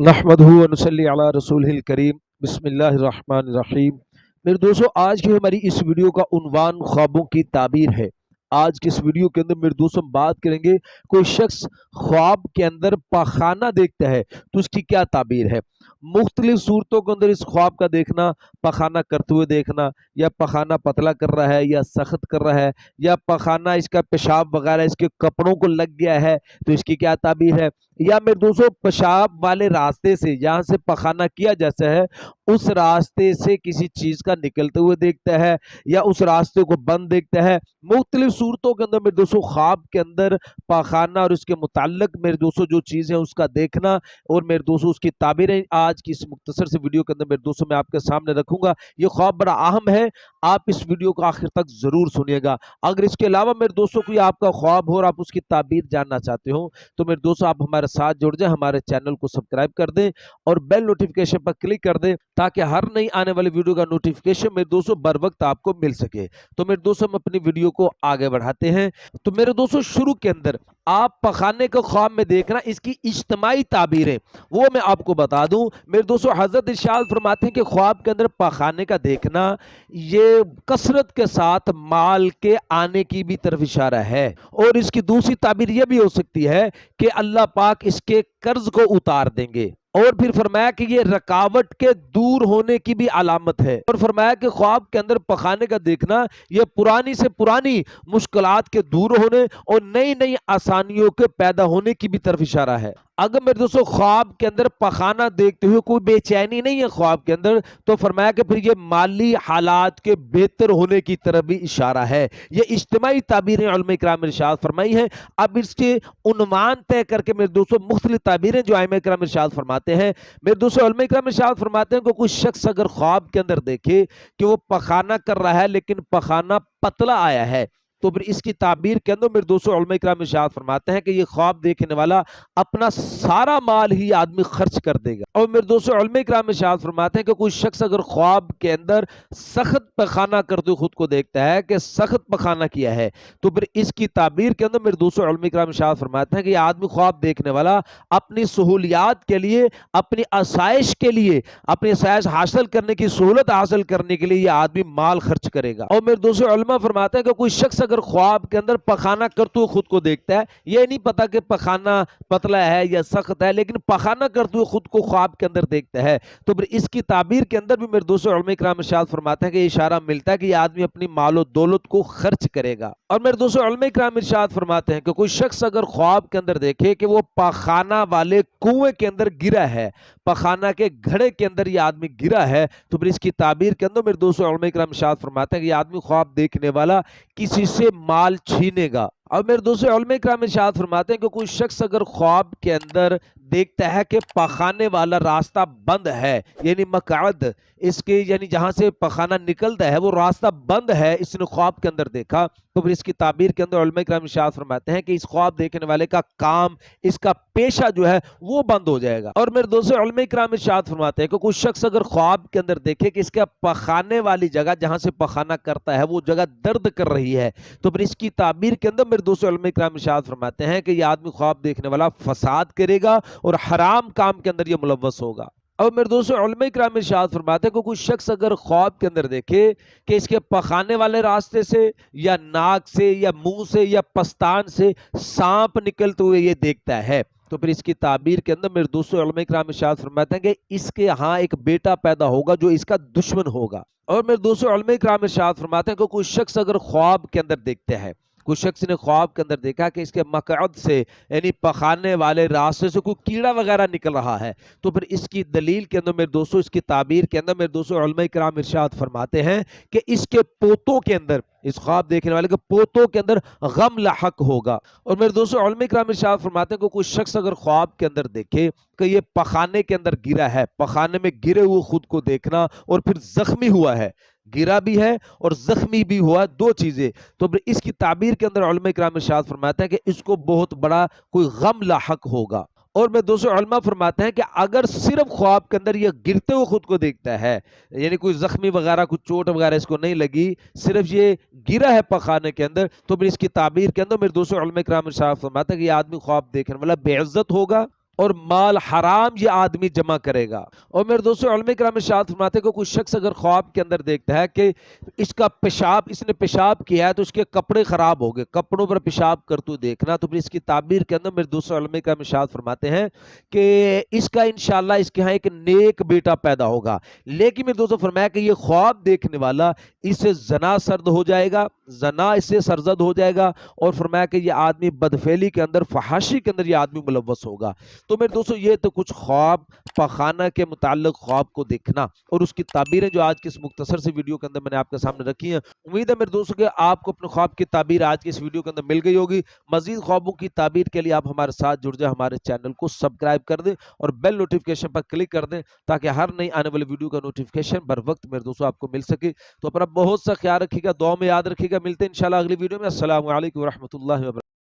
نحمدہ و نصلی علی رسولہ الکریم بسم اللہ الرحمن الرحیم۔ میرے دوستو، آج کی ہماری اس ویڈیو کا عنوان خوابوں کی تعبیر ہے۔ آج کی اس ویڈیو کے اندر میرے دوستوں ہم بات کریں گے، کوئی شخص خواب کے اندر پاخانہ دیکھتا ہے تو اس کی کیا تعبیر ہے۔ مختلف صورتوں کے اندر اس خواب کا دیکھنا، پخانہ کرتے ہوئے دیکھنا، یا پخانہ پتلا کر رہا ہے یا سخت کر رہا ہے، یا پخانہ اس کا پیشاب وغیرہ اس کے کپڑوں کو لگ گیا ہے تو اس کی کیا تعبیر ہے، یا میرے دوستوں پیشاب والے راستے سے جہاں سے پخانہ کیا جیسا ہے اس راستے سے کسی چیز کا نکلتے ہوئے دیکھتا ہے، یا اس راستے کو بند دیکھتا ہے۔ مختلف صورتوں کے اندر میرے دوستوں خواب کے اندر پخانہ اور اس کے متعلق میرے دوستوں جو چیز ہے اس کا دیکھنا اور میرے دوستوں اس کی تعبیریں آج کی اس مختصر سے ویڈیو کے اندر میرے دوستوں میں آپ کے سامنے رکھوں گا۔ یہ خواب بڑا اہم ہے، آپ اس ویڈیو کو آخر تک ضرور سنیے گا۔ اگر اس کے علاوہ میرے دوستوں کوئی آپ کا خواب ہو اور آپ اس کی تعبیر جاننا چاہتے ہو تو میرے دوستوں آپ ہمارے ساتھ جڑ جائیں، ہمارے چینل کو سبسکرائب کر دیں اور بیل نوٹیفیکیشن پر کلک کر دیں تاکہ ہر نئی آنے والی ویڈیو کا نوٹیفیکیشن میرے دوستوں بر وقت آپ کو مل سکے۔ تو میرے دوستوں ہم اپنی ویڈیو کو آگے بڑھاتے ہیں۔ تو میرے دوستوں شروع کے اندر آپ پخانے کو خواب میں دیکھنا، اس کی اجتماعی تعبیریں وہ میں آپ کو بتا دوں۔ میرے دوستوں حضرت ارشاد فرماتے ہیں کہ خواب کے اندر پخانے کا دیکھنا یہ کثرت کے ساتھ مال کے آنے کی بھی طرف اشارہ ہے، اور اس کی دوسری تعبیر یہ بھی ہو سکتی ہے کہ اللہ پاک اس کے قرض کو اتار دیں گے، اور پھر فرمایا کہ یہ رکاوٹ کے دور ہونے کی بھی علامت ہے، اور فرمایا کہ خواب کے اندر پخانے کا دیکھنا یہ پرانی سے پرانی مشکلات کے دور ہونے اور نئی نئی آسانیوں کے پیدا ہونے کی بھی طرف اشارہ ہے۔ اگر میرے دوستوں خواب کے اندر پخانہ دیکھتے ہوئے کوئی بے چینی نہیں ہے خواب کے اندر، تو فرمایا کہ پھر یہ مالی حالات کے بہتر ہونے کی طرف بھی اشارہ ہے۔ یہ اجتماعی تعبیریں علماء کرام نے ارشاد فرمائی ہیں۔ اب اس کے عنوان طے کر کے میرے دوستوں مختلف تعبیریں جو علماء کرام ارشاد فرماتے ہیں، میرے دوستوں علماء کرام ارشاد فرماتے ہیں کہ کوئی شخص اگر خواب کے اندر دیکھے کہ وہ پخانہ کر رہا ہے لیکن پخانہ پتلا آیا ہے، تو پھر اس کی تعبیر کے اندر میرے دوستوں علماء کرام ارشاد فرماتے ہیں کہ یہ خواب دیکھنے والا اپنا سارا مال ہی آدمی خرچ کر دے گا۔ اور میرے دوستوں علماء کرام ارشاد فرماتے ہیں کہ کوئی شخص اگر خواب کے اندر سخت پخانہ کرتے ہوئے خود کو دیکھتا ہے کہ سخت پخانہ کیا ہے، تو پھر اس کی تعبیر کے اندر میرے دوستوں علماء کرام ارشاد فرماتے ہیں کہ یہ آدمی خواب دیکھنے والا اپنی سہولیات کے لیے، اپنی آسائش کے لیے، اپنی آسائش حاصل کرنے کی سہولت حاصل کرنے کے لیے یہ آدمی مال خرچ کرے گا۔ اور میرے دوستوں علماء فرماتے ہیں کہ کوئی شخص اگر خواب کے اندر پخانہ کرتے ہوئے خود کو دیکھتا ہے، یہ نہیں پتا کہ پخانہ پتلا ہے یا سخت ہے، لیکن پخانہ کرتے ہوئے خود کو خواب کے اندر دیکھتا ہے، تو پھر اس کی تعبیر کے اندر بھی میرے دوستوں علماء کرام ارشاد فرماتے ہیں کہ یہ اشارہ ملتا ہے کہ یہ آدمی اپنی مال و دولت کو خرچ کرے گا۔ اور میرے دوستوں علماء کرام ارشاد فرماتے ہیں کہ کوئی شخص اگر خواب کے اندر دیکھے کہ وہ پخانہ والے کنویں کے اندر گرا ہے، پخانہ کے گھڑے کے اندر یہ آدمی گرا ہے، تو پھر اس کی تعبیر کے اندر میرے دوستوں علماء کرام ارشاد فرماتے ہیں کہ یہ آدمی خواب دیکھنے والا کسی سے مال چھینے گا۔ اور میرے دوستوں علماء کرام ارشاد فرماتے ہیں کہ کوئی شخص اگر خواب کے اندر دیکھتا ہے کہ پخانے والا راستہ بند ہے، یعنی مقعد اس کے یعنی جہاں سے پخانہ نکلتا ہے وہ راستہ بند ہے، اس نے خواب کے اندر دیکھا، تو پھر اس کی تعبیر کے اندر علماء کرام ارشاد فرماتے ہیں کہ اس خواب دیکھنے والے کا کام، اس کا پیشہ جو ہے وہ بند ہو جائے گا۔ اور میرے دوستوں علماء کرام ارشاد فرماتے ہیں کہ کوئی شخص اگر خواب کے اندر دیکھے کہ اس کا پخانے والی جگہ جہاں سے پخانہ کرتا ہے وہ جگہ درد کر رہی ہے، تو پھر اس کی تعبیر کے اندر میرے دوستوں علماء کرام ارشاد فرماتے ہیں کہ یہ آدمی خواب دیکھنے والا فساد کرے گا اور حرام کام کے اندر یہ ملوث ہوگا۔ اور میرے دوستوں علماء کرام ارشاد فرماتے ہیں کہ کوئی شخص اگر خواب کے اندر دیکھے کہ اس کے پخانے والے راستے سے یا ناک سے یا منہ سے یا پستان سے سانپ نکلتے ہوئے یہ دیکھتا ہے، تو پھر اس کی تعبیر کے اندر میرے دوستوں علماء کرام ارشاد فرماتے ہیں کہ اس کے ہاں ایک بیٹا پیدا ہوگا جو اس کا دشمن ہوگا۔ اور میرے دوستوں علماء کرام ارشاد فرماتے ہیں کہ کوئی شخص اگر خواب کے اندر دیکھتے ہیں، کوئی شخص نے خواب کے اندر دیکھا کہ اس کے مقعد سے یعنی پخانے والے راستے سے کوئی کیڑا وغیرہ نکل رہا ہے، تو پھر اس کی دلیل کے اندر میرے دوستوں اس کی تعبیر کے اندر میرے دوستوں علماء کرام ارشاد فرماتے ہیں کہ اس کے پوتوں کے اندر، اس خواب دیکھنے والے کے پوتوں کے اندر غم لاحق ہوگا۔ اور میرے دوستوں علماء کرام ارشاد فرماتے ہیں کہ کوئی شخص اگر خواب کے اندر دیکھے کہ یہ پخانے کے اندر گرا ہے، پخانے میں گرے ہوئے خود کو دیکھنا اور پھر زخمی ہوا ہے، گرا بھی ہے اور زخمی بھی ہوا، دو چیزیں، تو پھر اس کی تعبیر کے اندر علماء کرام ارشاد فرماتے ہیں کہ اس کو بہت بڑا کوئی غم لاحق ہوگا۔ اور میں دوستوں علماء فرماتے ہیں کہ اگر صرف خواب کے اندر یہ گرتے ہوئے خود کو دیکھتا ہے، یعنی کوئی زخمی وغیرہ کوئی چوٹ وغیرہ اس کو نہیں لگی، صرف یہ گرا ہے پخانے کے اندر، تو پھر اس کی تعبیر کے اندر میرے دوستوں علماء کرام ارشاد فرماتے ہیں کہ یہ آدمی خواب دیکھنے والا بے عزت ہوگا اور مال حرام یہ آدمی جمع کرے گا۔ اور میرے دوستو علماء کرام ارشاد فرماتے ہیں کہ کوئی شخص اگر خواب کے اندر دیکھتا ہے کہ اس نے پیشاب کیا ہے تو اس کے کپڑے خراب ہو گئے، کپڑوں پر پیشاب کرتے دیکھنا، تو پھر اس کی تعبیر کے اندر میرے دوستو علماء کرام ارشاد فرماتے ہیں کہ اس کا انشاءاللہ اس کے ہاں ایک نیک بیٹا پیدا ہوگا۔ لیکن میرے دوستو فرمایا کہ یہ خواب دیکھنے والا اس سے زنا سرد ہو جائے گا، زنا اس سے سرزد ہو جائے گا، اور فرمایا کہ یہ آدمی بدفعلی کے اندر، فحاشی کے اندر یہ آدمی ملوث ہوگا۔ تو میرے دوستو یہ تو کچھ خواب پخانہ کے متعلق خواب کو دیکھنا اور اس کی تعبیریں جو آج کی اس مختصر سی ویڈیو کے اندر میں نے آپ کے سامنے رکھی ہیں۔ امید ہے میرے دوستو کہ آپ کو اپنے خواب کی تعبیر آج کی اس ویڈیو کے اندر مل گئی ہوگی۔ مزید خوابوں کی تعبیر کے لیے آپ ہمارے ساتھ جڑ جائیں، ہمارے چینل کو سبسکرائب کر دیں اور بیل نوٹیفیکیشن پر کلک کر دیں تاکہ ہر نئی آنے والی ویڈیو کا نوٹیفیکیشن بر وقت میرے دوستو آپ کو مل سکے۔ تو اپنا بہت سا خیال رکھیے گا، دعا میں یاد رکھیے گا۔ ملتے ہیں انشاءاللہ اگلی ویڈیو میں۔ السلام علیکم ورحمۃ اللہ وبرکاتہ۔